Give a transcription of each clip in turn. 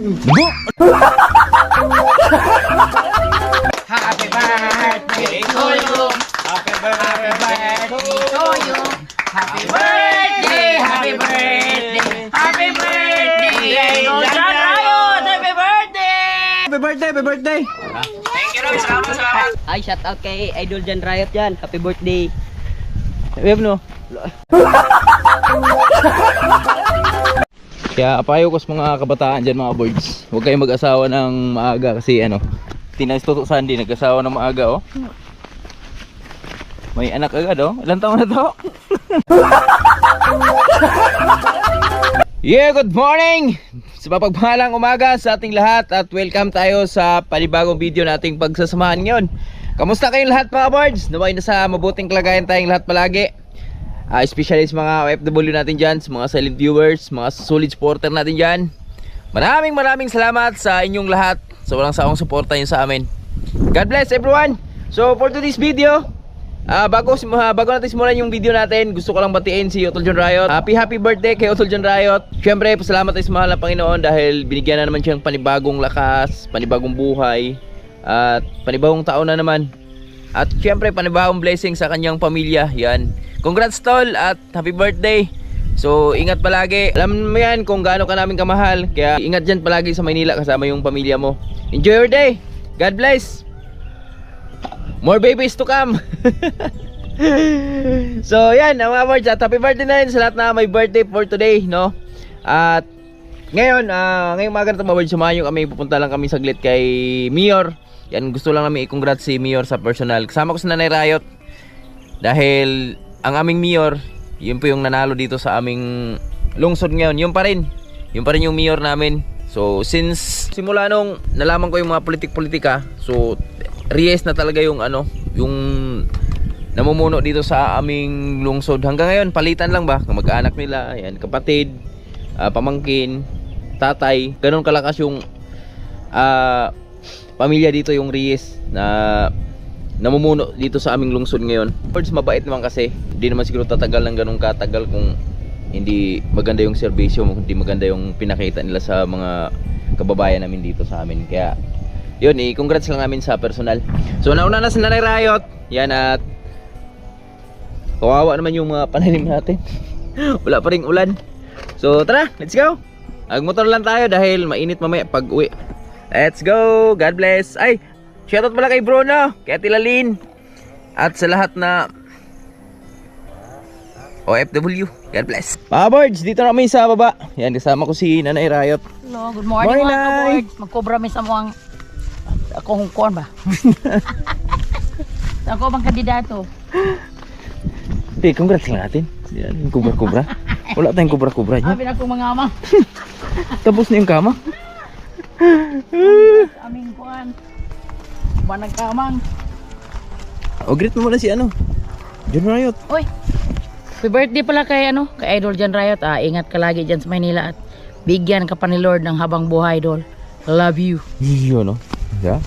Dugo! Happy birthday to you. Happy birthday to you. Happy birthday, happy birthday, happy birthday, Idol John Riot. Happy birthday. Happy birthday, happy birthday! Thank you, Rob. Salamat. Ay, shout out kay Idol John Riot yan. Happy birthday. Web no? Kaya payo ko sa mga kabataan dyan mga boys, huwag kayong mag-asawa ng maaga kasi ano, Tinais Toto Sandy nag-asawa ng maaga oh. May anak agad oh. Ilang taon na to? Yeah, good morning! Sa mapagpalang umaga sa ating lahat at welcome tayo sa panibagong video nating pagsasamahan ngayon. Kamusta kayong lahat mga boards? Naway na sa mabuting kalagayan tayong lahat palagi. Especially sa mga OFW natin dyan, sa mga silent viewers, mga solid supporter natin dyan. Maraming salamat sa inyong lahat sa walang sawang suporta nyo sa amin. God bless everyone! So for today's video, bago natin simulan yung video natin, gusto ko lang batiin si Utol John Riot. Happy birthday kay Utol John Riot. Siyempre, pasalamat tayo sa mahal na Panginoon dahil binigyan na naman siyang panibagong lakas, panibagong buhay, at panibagong taon na naman. At siyempre, panibagong blessing sa kanyang pamilya. Yan. Congrats tol at happy birthday. So ingat palagi. Alam mo yan kung gaano ka namin kamahal. Kaya ingat dyan palagi sa Maynila kasama yung pamilya mo. Enjoy your day. God bless. More babies to come. So yan mga words at happy birthday na rin sa lahat na may birthday for today, no? At ngayong mga ganito mga words, sumayo kami, pupunta lang kami saglit kay Mayor. Yan, gusto lang namin i-congrats si Mayor sa personal. Kasama ko si Nanay Riot dahil ang aming mayor, yun po yung nanalo dito sa aming lungsod ngayon. Yun pa rin yung mayor namin. So since simula nung nalaman ko yung mga politika, so Reyes na talaga yung yung namumuno dito sa aming lungsod. Hanggang ngayon palitan lang ba, kamag-anak nila, yan, kapatid, pamangkin, tatay, ganun kalakas yung pamilya dito yung Reyes na namumuno dito sa aming lungsod ngayon. Words, mabait naman kasi. Hindi naman siguro tatagal ng ganun katagal kung hindi maganda yung serbisyo, hindi maganda yung pinakita nila sa mga kababayan namin dito sa amin. Kaya yun, congrats lang namin sa personal. So nauna na sa Nanay Riot. Yan, at kawawa naman yung mga pananim natin. Wala pa ring ulan. So tara, let's go. Magmotor lang tayo dahil mainit mamaya pag uwi. Let's go. God bless. Ay, shoutout pala kay Bruno, kay Ate Lalin, at sa lahat na OFW. God bless. Mga boards, dito na kami sa baba. Yan, kasama ko si Nanay Riot. Hello, good morning mga Nay. ka-boards. Magkobra mi sa mga akong kuwan ba? Sa ako bang kandidato? Congrats lang natin. Yan, yung kubra-kubra. Wala tayong kubra-kubra niya. Sabi na akong mga ama. Tapos na yung kama. Aming kuwan. Banag kamang. O, greet mo muna si John Riot. Uy, happy birthday pala kay kay Idol John Riot. Ingat ka lagi dyan sa Maynila at bigyan ka pa ni Lord ng habang buhay, Idol. Love you. Yun, no? Yeah.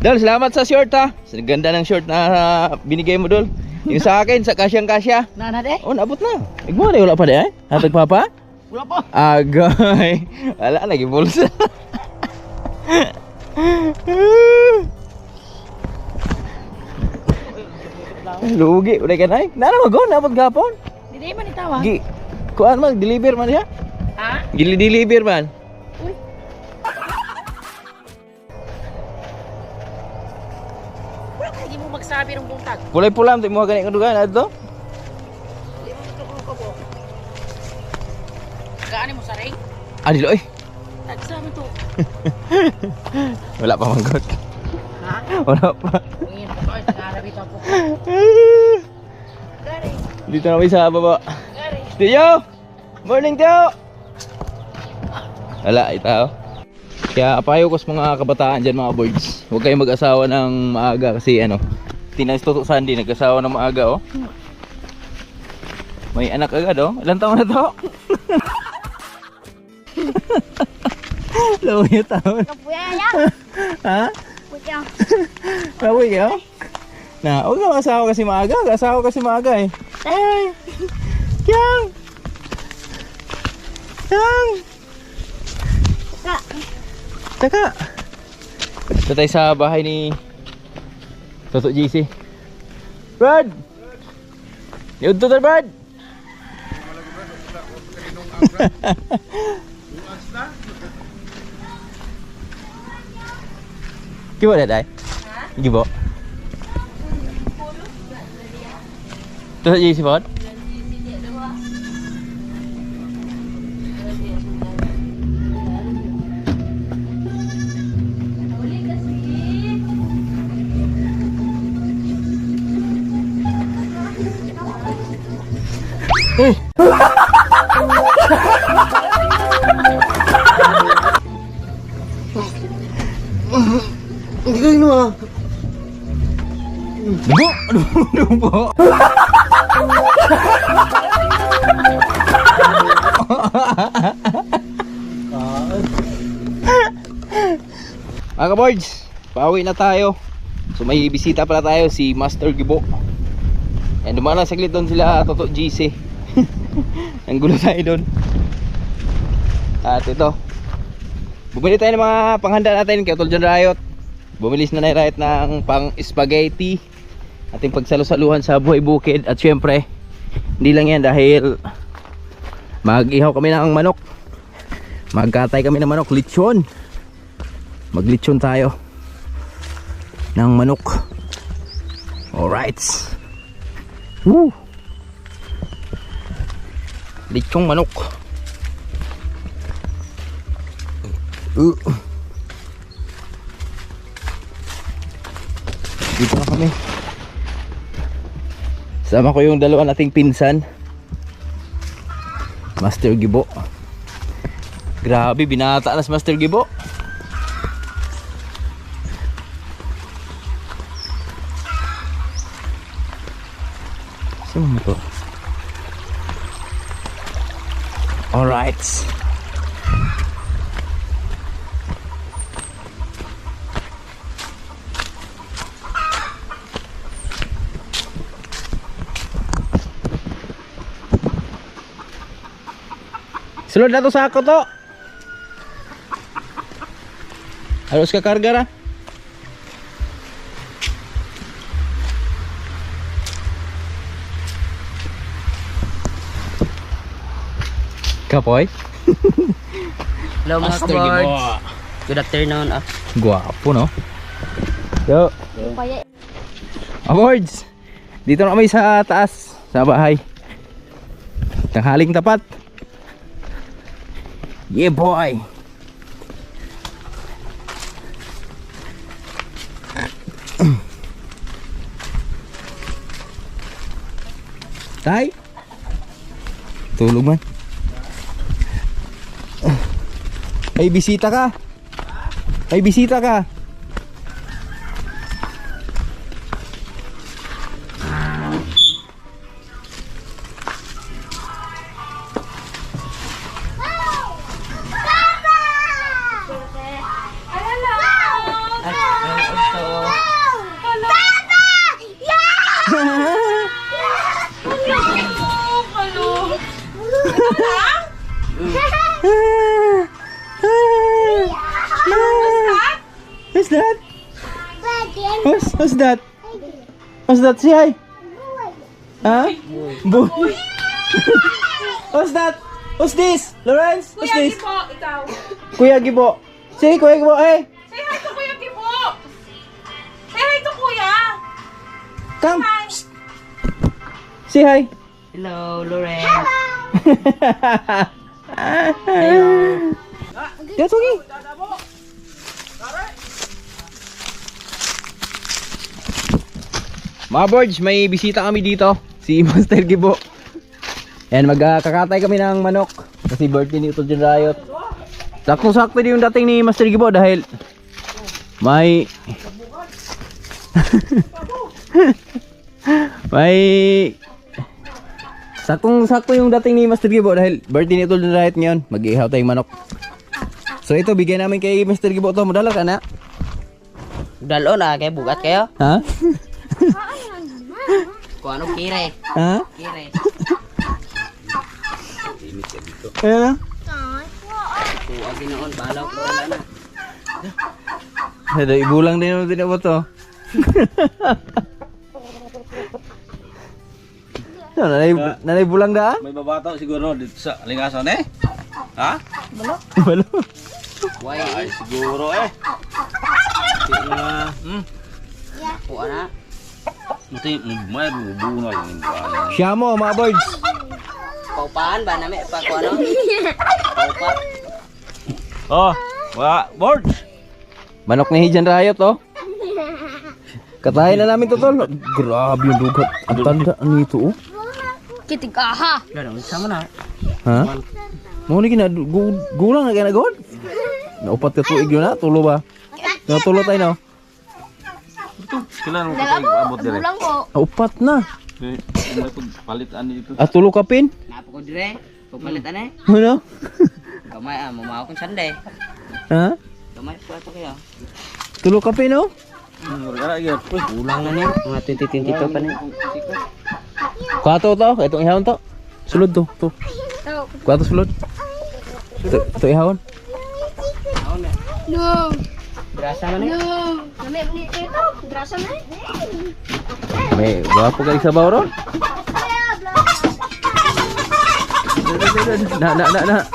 Dol, salamat sa short ha. Sa ganda ng short na binigay mo, Dol. Yung sa akin, sa kasyang-kasya. Nanad eh? Oh, naabot na. Igmo na, wala pa de, eh? Hatag papa? Wala pa. Agay. Wala, lagi bulsa. Lugi, udah ka na eh. Nana mag-go, naabot gapon. Hindi man itawa. Gi, kuhaan man, deliver man siya. Ha? Gili-deliver man. Uy. Wala ka, hindi mo magsabi ng buntag. Pulay-pulam, tayo mo ganit kadugan. Ano to? Hindi mo gusto ko po. Gaani mo sa ring? Adilo eh. Tagsama to. Wala pa manggot. Ha? Wala pa. Ngayon ko ay nangarabi ka po. Gari. Dito na kami sa baba. Gari. Tiyo! Morning, Tiyo! Wala, itaw. Kaya payo ko sa mga kabataan dyan mga boys, huwag kayong mag-asawa ng maaga kasi Tinais Toto Sandy nag-asawa ng maaga oh. May anak agad oh. Ilang taon na to? Laway taon. Kapuyaya. Ha? Puya. Laway kayo? Na, huwag kang asawa kasi maaga. Asawa kasi maaga eh. Ay! Kyang! Kyang! Taka. Ito tayo sa bahay ni Toto GC. Brad! Yun to tayo, Brad! Gibo na tayo? Gibo? Toto GC po? Hindi kayo na. Dugo! Dugo! Mga ka-boards, pauwi na tayo. So may bisita pala tayo, si Master Gibo. And dumaan na saglit doon sila Toto GC. Ang gulo tayo doon. At ito, bumili tayo ng mga panghanda natin kay Utol John Riot. Bumilis na Riot ng pang spaghetti, ating pagsalo-saluhan sa buhay bukid. At syempre, hindi lang yan dahil mag-ihaw kami ng manok, magkatay kami ng manok, lechon. Maglechon tayo ng manok. Alright. Woo! Lechong manok. Dito na kami. Sama ko yung dalawa nating pinsan, Master Gibo. Grabe, binata na si Master Gibo. Sino mo to? Alright. Sulod na to sa ako to. Halos ka karga ra. Kapoy? Hello mga kabards. Good afternoon. Guwapo no? Yo. Awards. Dito na kami sa taas, sa bahay. Tanghaling tapat. Yeah boy. Tay. Tulog man. May bisita ka. May bisita ka. What's that? What's that? What's that? Say hi. Huh? Boy. What's that? What's this? Lawrence? What's this? Gibo, ikaw. Kuya Gibo. Say Kuya Gibo, eh. Say hi to Kuya Gibo. Say hi to Kuya. Come. Say hi. Hello, Lawrence. That's okay. Mga boards, may bisita kami dito. Si Master Gibo. Yan, magkakatay kami ng manok. Kasi birthday ni Utol John Riot. Sakto-sakto din yung dating ni Master Gibo dahil may saktong-sakto yung dating ni Master Gibo dahil birthday ni Utol John Riot ngayon. Mag-ihaw tayong manok. So ito, bigyan namin kay Master Gibo to. Madala ka na? Dalo na kay bugat kayo. Ha? Kung anong kire. Ha? Kire. Ayan na. Tuwag ginoon, balaw ko wala na. Ada ibulang din mo din to. Nanay bulang daan? May babato siguro dito sa lingasan eh. Ha? Balo. Ay, siguro eh. Kuha na. Mati may bubuno yung buwan. Siya mo mga boys. Paupaan ba namin? Pakuha no? Paupa. Oh, boards. Manok ni Hijan Riot oh. Katayin na namin to tol. Grabe yung dugat. Ang tanda nito oh. Kitikaha. Ganun, sama na. Ha? Mau ni kina gulang na kaya nagawad? Naupat ka tuig yun na, tulo ba? Tulo tayo na. Kailan mo abot dire? Bulang ko. Upat na. May palitan dito. At tulo ka pin? Napo ko dire. Pagpalitan eh. Ano? Gamay mamaw akong sande. Ha? Gamay po ito kayo. Tulo ka pin oh? Ulang na niya. Mga 2022 pa niya. Kwato to, itong ihawon to. Sulod to, to. Kwato sulod. Ito ihawon. No. Berasa man eh. No. Kami ni ito. Drasa na. May gwapo ka sa bawron? Na.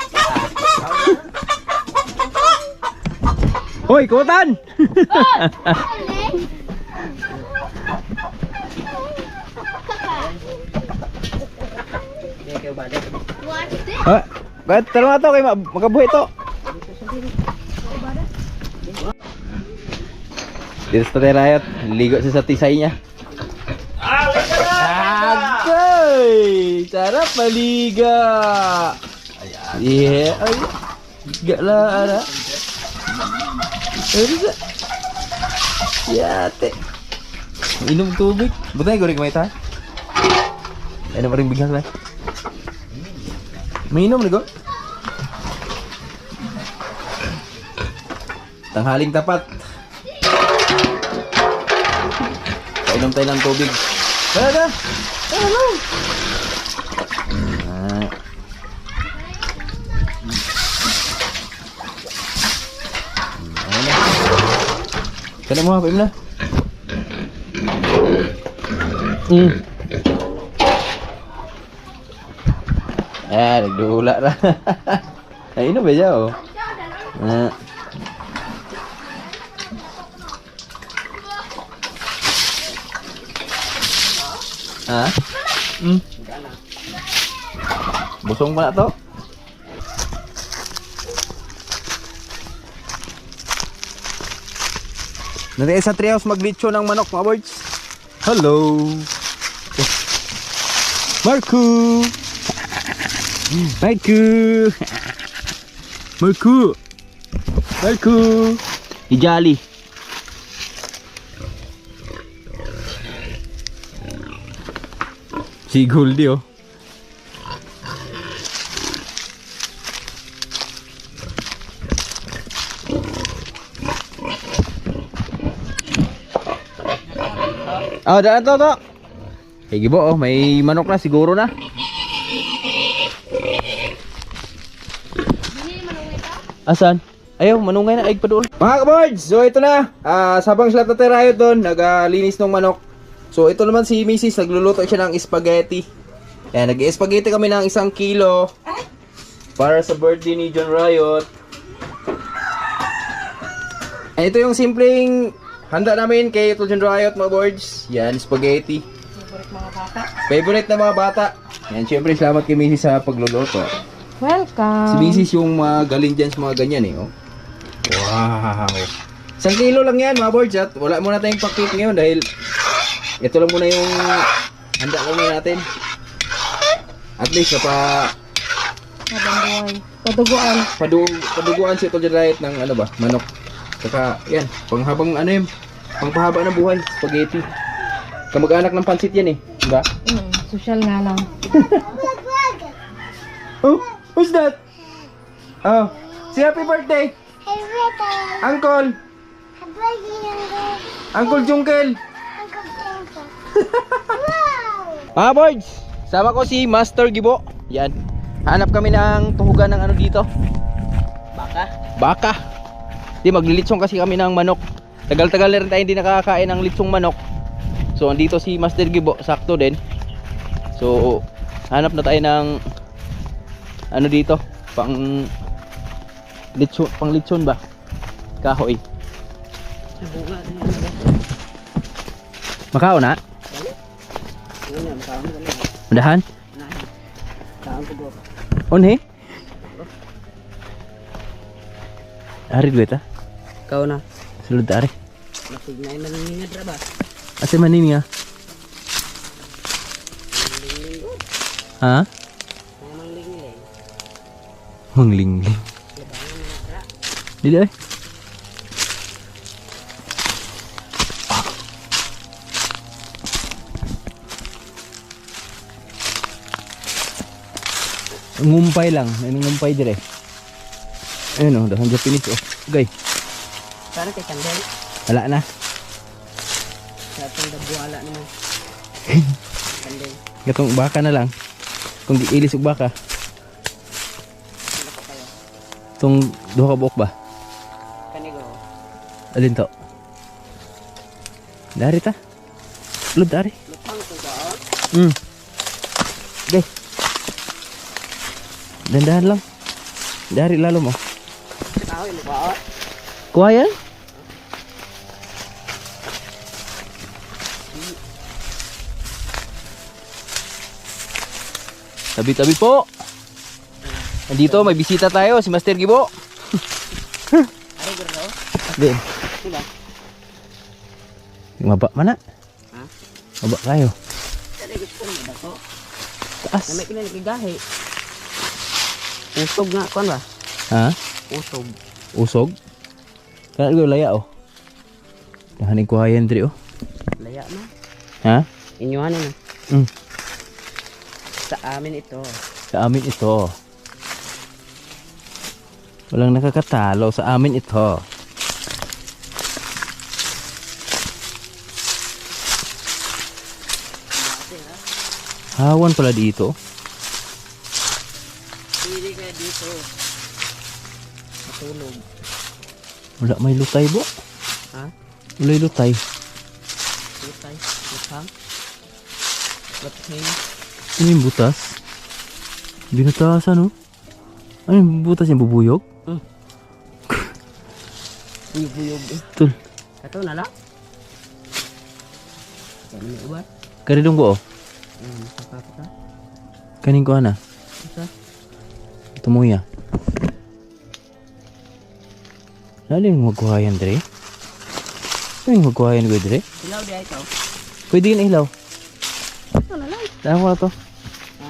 Hoy, kutan! Hindi kayo balik. Ha? Bakit taro na to kay magabuhi to? Dito sa Riot, ligo siya sa tisay niya. Agay! Sarap maliga! Yeah, ay. Gak lah, ada. Bisa. Yate. Minum tubig. Buta goreng may ta. Ano pa rin bigas lah. Minum nih go. Tanghaling tapat. Inom tayo ng tubig. Tara! Kaya mo hapim na. Nagdula ra. Ay, inom ba siya oh? Ha? Busong pa na to? Nandiyan sa treehouse maglitso ng manok mga boys. Hello! Marco! Marco! Marco! Marco! Ijali! Si Goldie oh. Oh, daan to. Hey, gibo oh, may manok na siguro na. Asan? Ayaw, manungay na, ay pa doon. Mga kabards, so ito na. Sabang sila tatirayo doon, naglinis ng manok. So ito naman si Mrs. nagluluto siya ng spaghetti. Yan, nag-spaghetti kami ng 1 kilo para sa birthday ni John Riot. And ito yung simpleng handa namin kay John Riot mga boards. Yan, spaghetti. Favorite na mga bata. Yan, syempre salamat kay Mrs. sa pagluluto. Welcome. Si Mrs. yung galing dyan sa mga ganyan eh. Oh. Wow. 1 kilo lang yan mga boards at wala muna tayong pakit ngayon dahil ito lang muna yung handa lang natin. At least paduguan si John Riot ng ano ba, manok. Saka yan, panghabang ano yun, pangpahaba ng buhay, spaghetti. Kamag-anak ng pansit yan eh, diba? Social nga lang. Oh, who's that? Oh, say happy birthday! Happy birthday! Uncle! Happy birthday, Uncle Jungkel! Uncle Tempo! Wow! Mga boys, sama ko si Master Gibo. Yan, hanap kami ng tuhugan ng ano dito. Baka. Baka. Di maglilitsong kasi kami ng manok. Tagal-tagal na rin tayo hindi nakakain ng litsong manok. So andito si Master Gibo, sakto din. So hanap na tayo ng ano dito, pang litsyon ba? Kahoy. Makao na? Udahan? Onhe? Ari duit ah. Kau na. Sulod ari. Nasignay man nga dra ba? Ase manin nga. Ha? Mangling-ling. Dili ay. Ngumpay lang, ngumpay dire. Ayun oh, dahan Japanese oh. Gay. Sana kay Kandel. Wala na. Sa atong dabuala naman. Kandel. Gatong baka na lang. Kung giilis og baka. Tong duha ka buok ba? Kanigo. Alin to? Dari ta? Lud dari. Lupang ko ba? Gay. Dandahan lang. Dari lalo mo. Tao ilo ba? Kuha yan? Tabi-tabi po. Nandito may bisita tayo, si Master Gibo. Ari guro. Di. Sila. Maba mana? Ha? Maba kayo. Kani gusto mo dako. Taas. Na may kini nagigahi. Usog nga kon ba? Ha? Usog. Usog? Kana ko laya oh. Dahanin ko hayan diri oh. Laya na. Ha? Inyuhan na. Mm. Sa amin ito. Sa amin ito. Walang nakakatalo sa amin ito. Hawan pala dito. Pili ka dito. Matulog. Wala may lutay bo. Ha? Wala lutay. Lutay. Lutang. Lutang. Ano yung butas? Binutasan no? Ano yung butas yung bubuyog? Buyog-buyog. Tul. Kato na lang. Kani mo ba? Karidong ko oh. Saka. Kaning ko ana. Isa. Ito mo ya. Lalo yung magkuhayan dire? Ano yung magkuhayan ko dire? Ilaw di ay ito. Pwede yun ilaw. Ito na lang. Tama ko na to. Ha?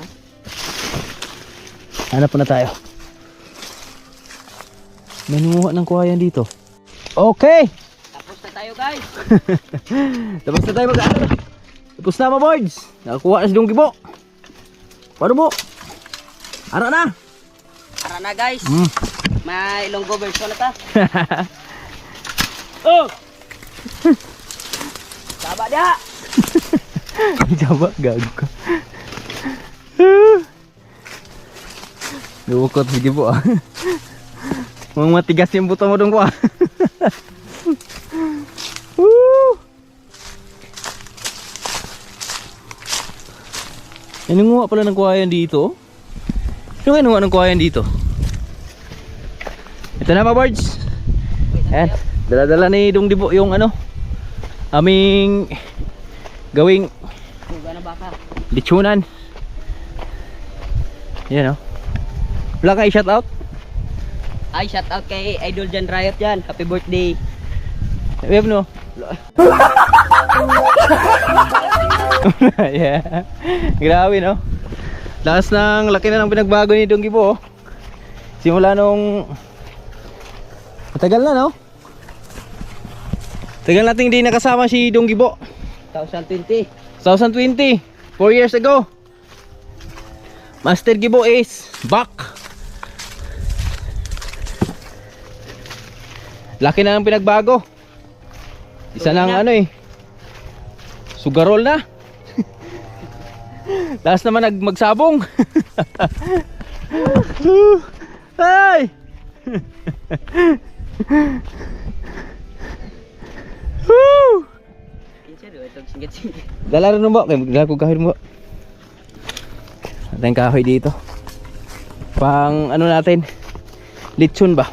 Hanap na tayo. May nunguha ng kuhayan dito. Okay! Tapos na tayo guys. Tapos na tayo mag-ano. Tapos na mga boards. Nakakuha na si Dong Gibo. Paano mo? Ara na! Tara na guys. May Ilonggo version na ta. Oh! Taba dia. Jaba, gago ka. Lumukot si Gibo ah. Mga matigas yung buto mo dong ko ah. Ano nga pala ng kuhayan dito? Ano nga ng kuhayan dito? Ito na mga birds. Ayan, dala-dala ni Dong Dibo yung ano aming gawing Kuga na baka. litsunan. Yan o. Wala kang i-shout out? Ay, shout out kay Idol Jan Riot yan. Happy birthday. Web no? Yeah. Grabe no? Lakas ng laki na ng pinagbago ni Dong Gibo oh. Simula nung matagal na no? Tagal nating hindi nakasama si Dong Gibo. 2020. 2020, 4 years ago. Master Gibo is back. Laki na ng pinagbago. Isa nang ano eh, sugarol na. Last naman magsabong. Ay! Woo! Pinsa do itong singit-singit. Dala rin mo, kaya magdala ko kahoy mo. At yung kahoy dito. Pang ano natin, lechon ba?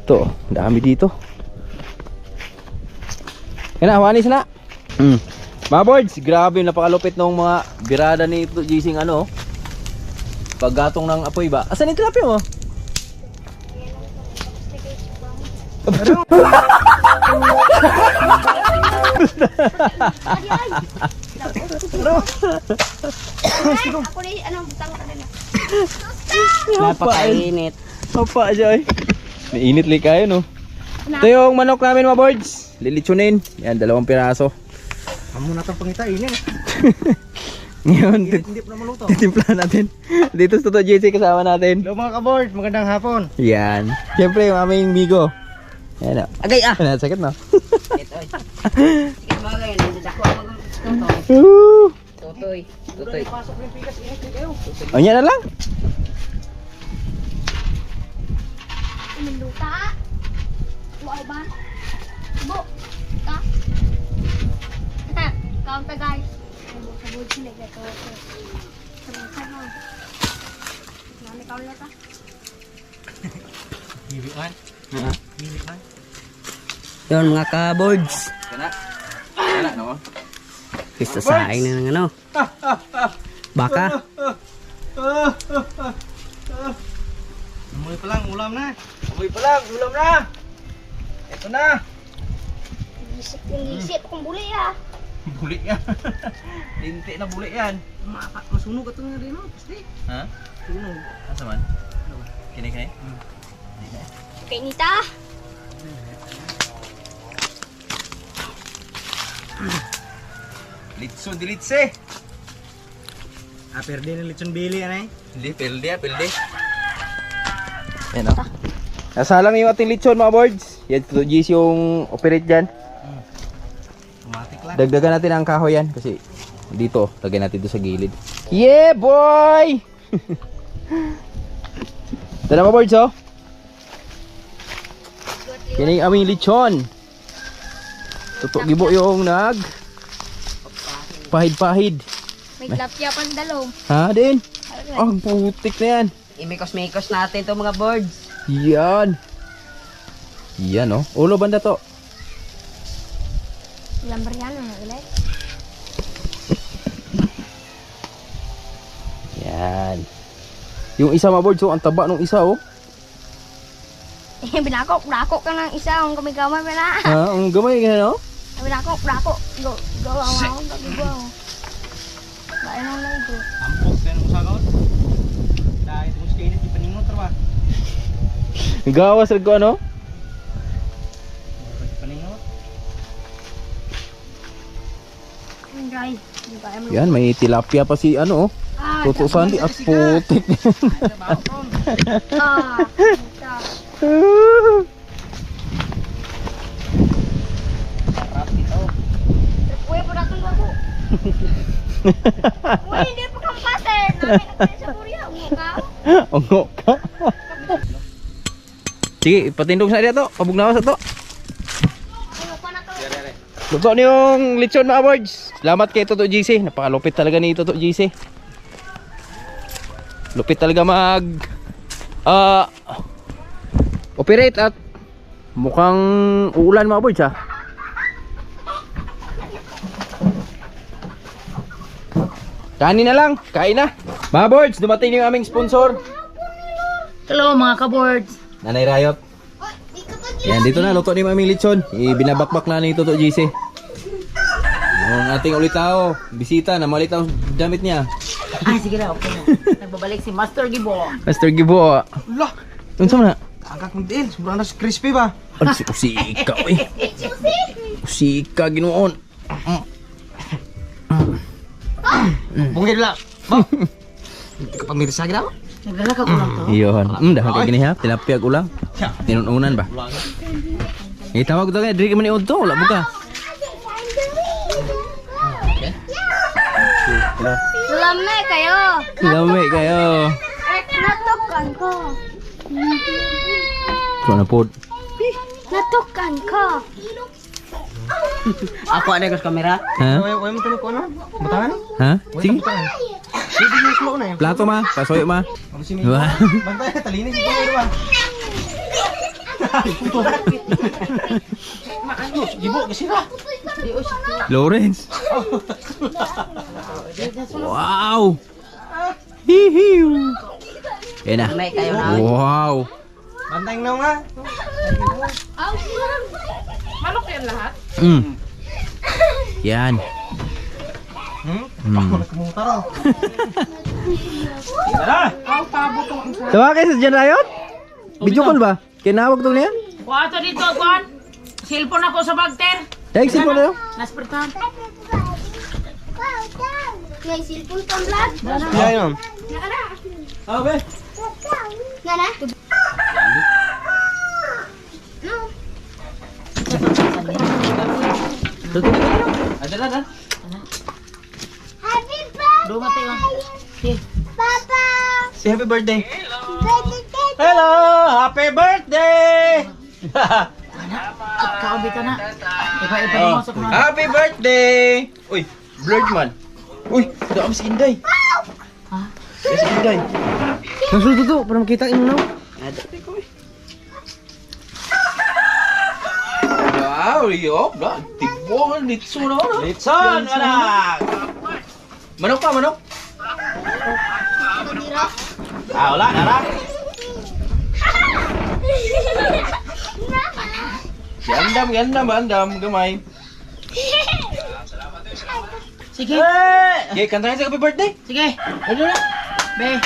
Ito, dami dito. Yan na, wanis na. Mga boards, grabe yung napakalupit ng mga birada ni Gising ano. Paggatong ng apoy ba? Asan yung tilapia mo? Ako na anong butang ka na. Napakainit. Apa aja ay. Mainit li kayo no. Ito yung manok namin mga boards. Lilitsunin. Yan, 2 piraso. Amo na itong pangitain eh. Ngayon, Hindi pa na maluto. titimplahan natin. Dito sa Toto JC kasama natin. Hello mga kaboard, magandang hapon. Yan. Siyempre yung aming migo. Yan o. Agay ah. Ano, sakit no? Ito. Sige mga ganyan. Nandako ako mag Tutoy. Tutoy. O yan na lang. Minuta. Wow ba? Bo. Ta. Count guys. Sabod sila gato. Sama-sama. Nami kau lihat ah. Bibian. Ha? Bibian. Yun mga ka-boards. Kana. Kana no? Pista saing na ng ano. Baka. Amoy pa lang, ulam na. Uy pa lang, ulam na. Ito na. Isip akong buli ah. Buli yan. Linti na buli yan. Masunog ito nga rin, no? Pasti. Ha? Sunog. Asa man? Kini. Kay Nita. Litso dilitse. Ah, perde ng lechon bili yan eh. Hindi, pilde. Yan o. Nasalang yung ating lechon mga boards. Yan, Toto JC yung operate dyan. Automatic lang. Dagdagan natin ang kahoy yan kasi dito, lagyan natin dito sa gilid. Yeah boy! Tara mga boards oh. Yan yung aming lechon. Tutok gibo yung pahid-pahid. May lapya pang dalong. Ha din? Ang putik na yan. Imikos-mikos natin to mga boards. Yan. Yan oh. Ulo banda to. Lambar yan ang ulit. Yan. Yung isa mga boards oh, ang taba nung isa oh. Binakok ka ng isa ang kamay-kamay pa na. Ha, ang gamay ganyan oh. Binakok. Go ang go. Bae nang lang go. Ampok kayo ng usagaw. Dahil ito musta init, di paningot ba? Gawas rin ko ano? Paningot. Guys, di ba mo? Yan, may tilapia pa si ano oh. Toto Sandy at putik. Kita. Uy, po natin ako. Uy, hindi pa kang paser. Namin natin sa Korea. Umukaw. Ongo ka. Sige, patindog sa dito. Pabugnawa sa to. Ano pa na to? Luto niyo yung lechon mga boards. Salamat kay Toto GC. Napakalupit talaga ni Toto GC. Lupit talaga mag operate at mukhang uulan mga boards ha. Kanin na lang, kain na. Mga boards, dumating yung aming sponsor. Hello mga ka-boards. Nanay Rayot. Yan, dito na, luto ni Mami Lechon. Ibinabakbak na ni Toto GC. Yung ating ulitao, bisita, namalit ang damit niya. Ah, sige na, okay na. Nagbabalik si Master Gibo. Master Gibo. Ulah! Ano sa mana? Angkat mong diil, sobrang na crispy ba? Ano si Usika eh. Usika, ginoon. Bungay nila. Ba? Hindi ka pamirsa gina ako? Nagdala ka ulang to. Iyon. Dahil kay gini ha, tilapia ulang. Tinununan ba? Tawag ko to kaya, diri ka man iod to, wala mo ka. Lamay kayo. Lami kayo. Natukan ko. So na pod. Natukan ko. Ako ada gus kamera. Ha? Wala mo tanong ko ano? Butangan? Ha? Sige. Sige na slow na eh. Plato ma, pasoyo ma. Ano si Diba? Bantay, talinis ito meron ba? Gibo, gasira. Lawrence. Wow. Hihiw. Yan na. May kayo na. Wow. Bantay na nga. Manok yan lahat? Yan. Ako nagkamuta raw. Tawa kayo sa Jan Riot? Video call ba? Kinawag to niya? Kuha to dito, kuhan. Cellphone ako sa bagter. Dahil sipon na yun? Naspertan. May silpon kang vlog. Yan yun. Ah, be. Nana? Ada. Happy birthday, Dumatay yun. Okay. Papa! Si happy birthday. Hello! Happy birthday! Kaobit ka na. Iba-iba mo sa kumang. Happy birthday! Uy, blurred man. Uy, daam si Inday. Ha? Si Inday. Nasudo to, para makita mo na. Wow, yop, na. Tibongan, litso na. Litson, anak! Manok ka, manok. Wala, nara. Si andam, gamay. Sige. Okay, kantahin sa happy birthday. Sige. Ano na? Be.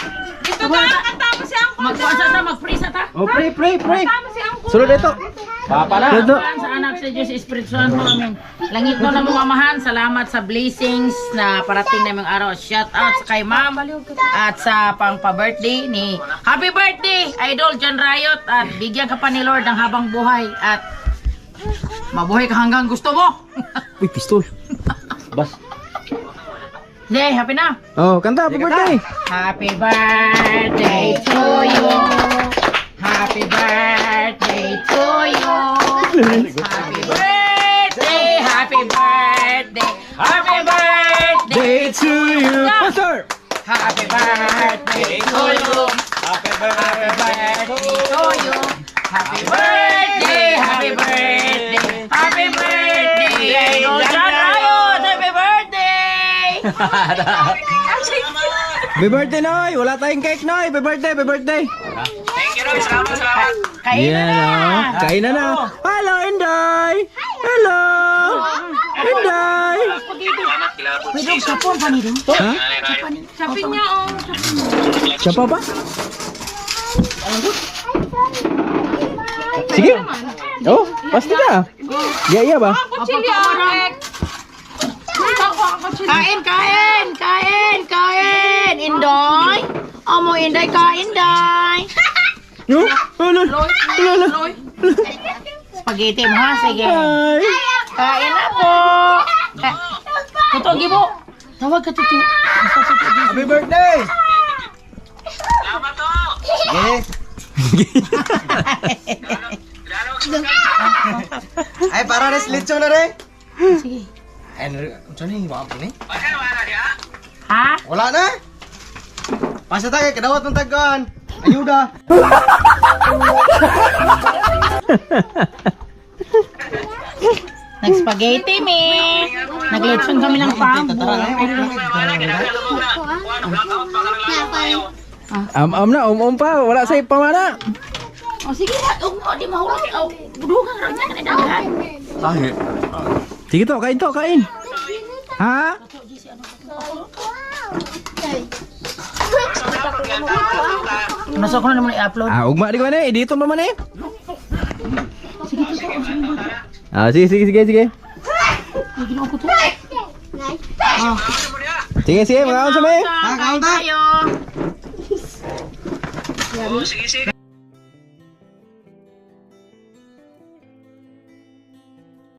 Dito ka, kanta mo si Angkol. Magkuhan sa mag-freeze ta. Oh, pray. Kanta mo si Angkol. Sunod ito. Papa na. Sunod. Sa anak sa Diyos, Espiritu Santo, amen. Langit mo na mga amahan, salamat sa blessings na parating naming araw. Shout out sa kay ma'am at sa pang-pa-birthday ni Happy Birthday, Idol Jan Riot, at bigyan ka pa ni Lord ng habang buhay at mabuhay ka hanggang gusto mo. Uy, pistol. Bas. Yay, happy na. Oh, kanta, happy birthday. Happy birthday to you. Happy birthday to you. Happy birthday, happy birthday, happy birthday Day to you. Pastor. Happy birthday to you. Happy birthday to you. Happy birthday, happy birthday, happy birthday. Idol Jan Riot, happy birthday. Happy birthday, Noy. Wala tayong cake, Noy. Happy birthday. Kain na na. Kain na na. Hello, Inday. Hello. Inday. Pwede ang sapon pa nito. Ha? Sabi niya, oh. Siya pa ba? Sige. Oh, pasti ka. Iya ba? Kuchilyo, Alex. Kain. Inday. Amo Inday, kain, Day. No? Hello. Spaghetti mo ha, sige. Hi. Kain na po. Tuto, gibo. Tawag ka, Tuto. Happy birthday. Ay, para na litson na rin. Sige. Ay, unsa ni wapon ni? Ha? Wala na. Pasa tayo, kadawat ng tagkan. Ayuda. Nag-spaghetti, me. Nag-lechon kami ng pambo. Na, pa. Wala sa pamana. O, sige na. Di mahulog. Budugang rin niya kanidaghan. Tahi. Sige to, kain. Ha? Masok ko na naman i-upload. Ah, ugma di ko na. Dito pa man eh. Ah, sige. Ay, ginawa ko to. Sige, mga kaon sa may. kaon ta. Tayo.